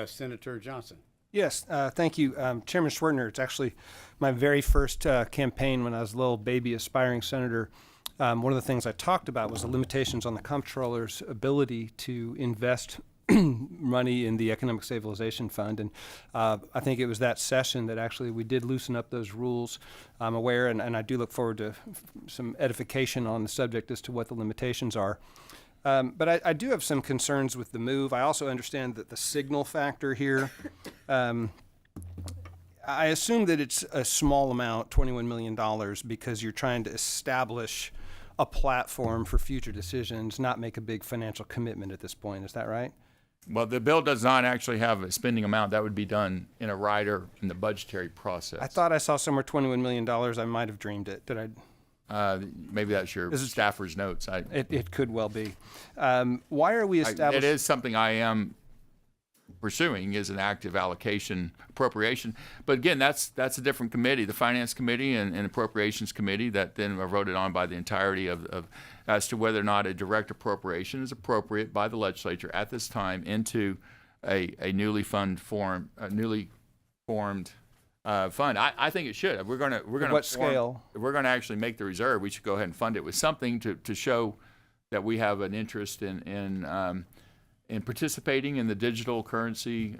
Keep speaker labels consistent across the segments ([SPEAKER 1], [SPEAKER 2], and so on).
[SPEAKER 1] Senator Johnson.
[SPEAKER 2] Yes, thank you. Chairman Schwertner, it's actually my very first campaign when I was a little baby aspiring senator. One of the things I talked about was the limitations on the comptroller's ability to invest money in the Economic Stabilization Fund. And I think it was that session that actually we did loosen up those rules. I'm aware, and I do look forward to some edification on the subject as to what the limitations are. But I do have some concerns with the move. I also understand that the signal factor here, I assume that it's a small amount, $21 million, because you're trying to establish a platform for future decisions, not make a big financial commitment at this point. Is that right?
[SPEAKER 3] Well, the bill does not actually have a spending amount. That would be done in a rider in the budgetary process.
[SPEAKER 2] I thought I saw somewhere $21 million. I might have dreamed it. Did I?
[SPEAKER 3] Maybe that's your staffer's notes.
[SPEAKER 2] It could well be. Why are we establishing?
[SPEAKER 3] It is something I am pursuing, is an active allocation appropriation. But again, that's a different committee, the Finance Committee and Appropriations Committee, that then are voted on by the entirety of as to whether or not a direct appropriation is appropriate by the legislature at this time into a newly formed fund. I think it should. We're going to
[SPEAKER 2] what scale?
[SPEAKER 3] If we're going to actually make the reserve, we should go ahead and fund it with something to show that we have an interest in participating in the digital currency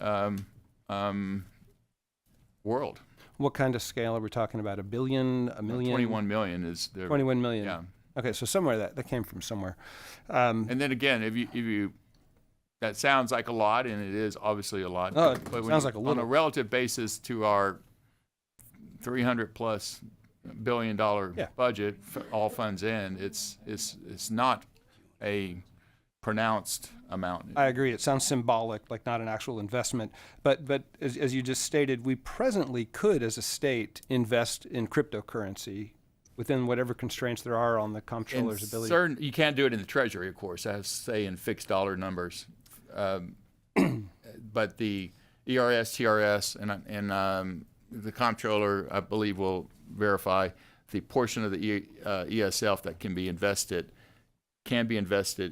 [SPEAKER 3] world.
[SPEAKER 2] What kind of scale are we talking about? $1 billion, $1 million?
[SPEAKER 3] 21 million is the
[SPEAKER 2] 21 million.
[SPEAKER 3] Yeah.
[SPEAKER 2] Okay, so somewhere that came from somewhere.
[SPEAKER 3] And then again, if you that sounds like a lot, and it is obviously a lot.
[SPEAKER 2] Oh, it sounds like a little.
[SPEAKER 3] On a relative basis to our $300+ billion budget, all funds in, it's not a pronounced amount.
[SPEAKER 2] I agree. It sounds symbolic, like not an actual investment. But as you just stated, we presently could, as a state, invest in cryptocurrency within whatever constraints there are on the comptroller's ability.
[SPEAKER 3] You can't do it in the Treasury, of course, as say in fixed dollar numbers. But the ERS, TRS, and the comptroller, I believe, will verify the portion of the ESF that can be invested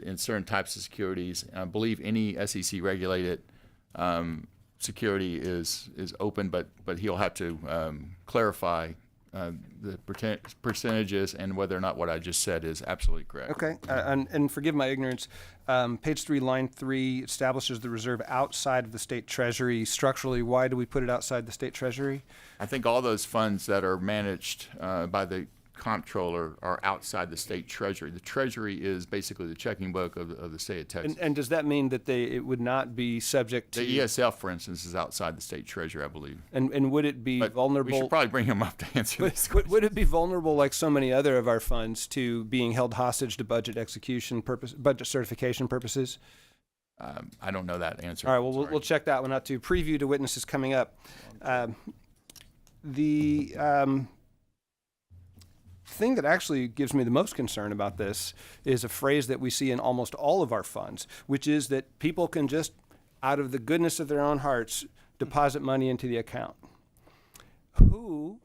[SPEAKER 3] in certain types of securities. And I believe any SEC regulated security is open, but he'll have to clarify the percentages and whether or not what I just said is absolutely correct.
[SPEAKER 2] Okay, and forgive my ignorance. Page 3, line 3 establishes the reserve outside of the state treasury. Structurally, why do we put it outside the state treasury?
[SPEAKER 3] I think all those funds that are managed by the comptroller are outside the state treasury. The treasury is basically the checking book of the state of Texas.
[SPEAKER 2] And does that mean that it would not be subject to...
[SPEAKER 3] The ESF, for instance, is outside the state treasury, I believe.
[SPEAKER 2] And would it be vulnerable...
[SPEAKER 3] We should probably bring him up to answer this question.
[SPEAKER 2] Would it be vulnerable, like so many other of our funds, to being held hostage to budget certification purposes?
[SPEAKER 3] I don't know that answer.
[SPEAKER 2] All right, well, we'll check that one out too. Preview to witnesses coming up. The thing that actually gives me the most concern about this is a phrase that we see in almost all of our funds, which is that people can just, out of the goodness of their own hearts, deposit money into the account. Who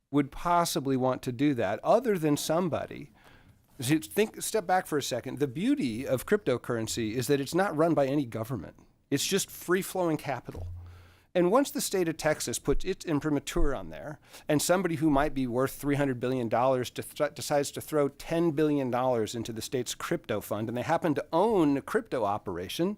[SPEAKER 2] would possibly want to do that other than somebody? Step back for a second. The beauty of cryptocurrency is that it's not run by any government. It's just free-flowing capital. And once the state of Texas puts its imprimatur on there, and somebody who might be worth $300 billion decides to throw $10 billion into the state's crypto fund, and they happen to own a crypto operation,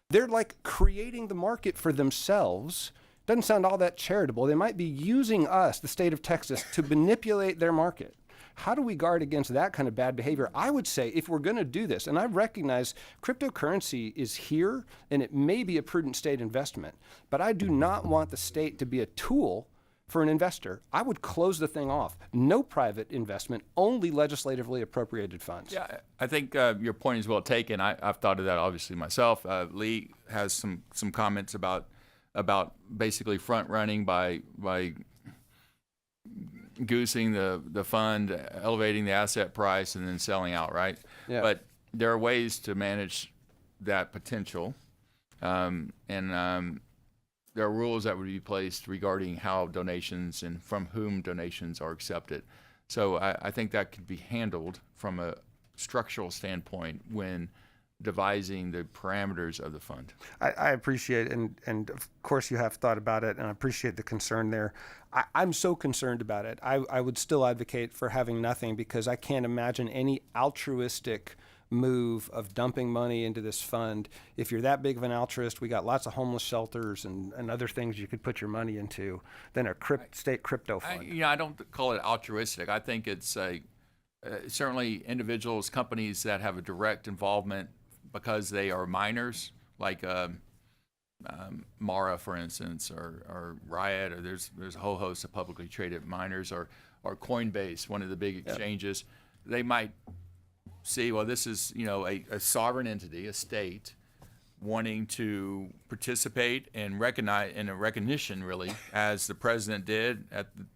[SPEAKER 2] they're like creating the market for themselves. Doesn't sound all that charitable. They might be using us, the state of Texas, to manipulate their market. How do we guard against that kind of bad behavior? I would say if we're going to do this, and I recognize cryptocurrency is here and it may be a prudent state investment, but I do not want the state to be a tool for an investor. I would close the thing off. No private investment, only legislatively appropriated funds.
[SPEAKER 3] Yeah, I think your point is well taken. I've thought of that obviously myself. Lee has some comments about basically front running by goosing the fund, elevating the asset price, and then selling out, right?
[SPEAKER 2] Yeah.
[SPEAKER 3] But there are ways to manage that potential, and there are rules that would be placed regarding how donations and from whom donations are accepted. So I think that could be handled from a structural standpoint when devising the parameters of the fund.
[SPEAKER 2] I appreciate it, and of course you have thought about it, and I appreciate the concern there. I'm so concerned about it. I would still advocate for having nothing, because I can't imagine any altruistic move of dumping money into this fund. If you're that big of an altruist, we got lots of homeless shelters and other things you could put your money into than a state crypto fund.
[SPEAKER 3] I don't call it altruistic. I think it's certainly individuals, companies that have a direct involvement because they are miners, like Mara, for instance, or Riot, or there's a whole host of publicly traded miners, or Coinbase, one of the big exchanges. They might see, well, this is a sovereign entity, a state, wanting to participate and recognize in a recognition, really, as the president did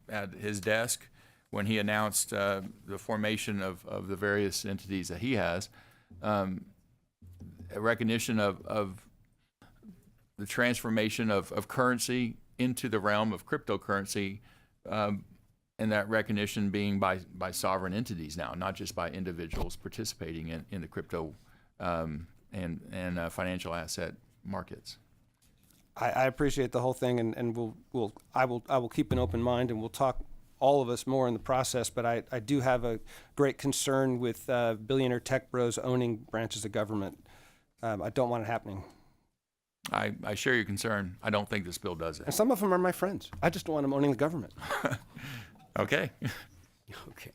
[SPEAKER 3] at his desk when he announced the formation of the various entities that he has. A recognition of the transformation of currency into the realm of cryptocurrency, and that recognition being by sovereign entities now, not just by individuals participating in the crypto and financial asset markets.
[SPEAKER 2] I appreciate the whole thing, and I will keep an open mind, and we'll talk, all of us, more in the process. But I do have a great concern with billionaire tech bros owning branches of government. I don't want it happening.
[SPEAKER 3] I share your concern. I don't think this bill does it.
[SPEAKER 2] And some of them are my friends. I just don't want them owning the government.
[SPEAKER 3] Okay.
[SPEAKER 1] Okay.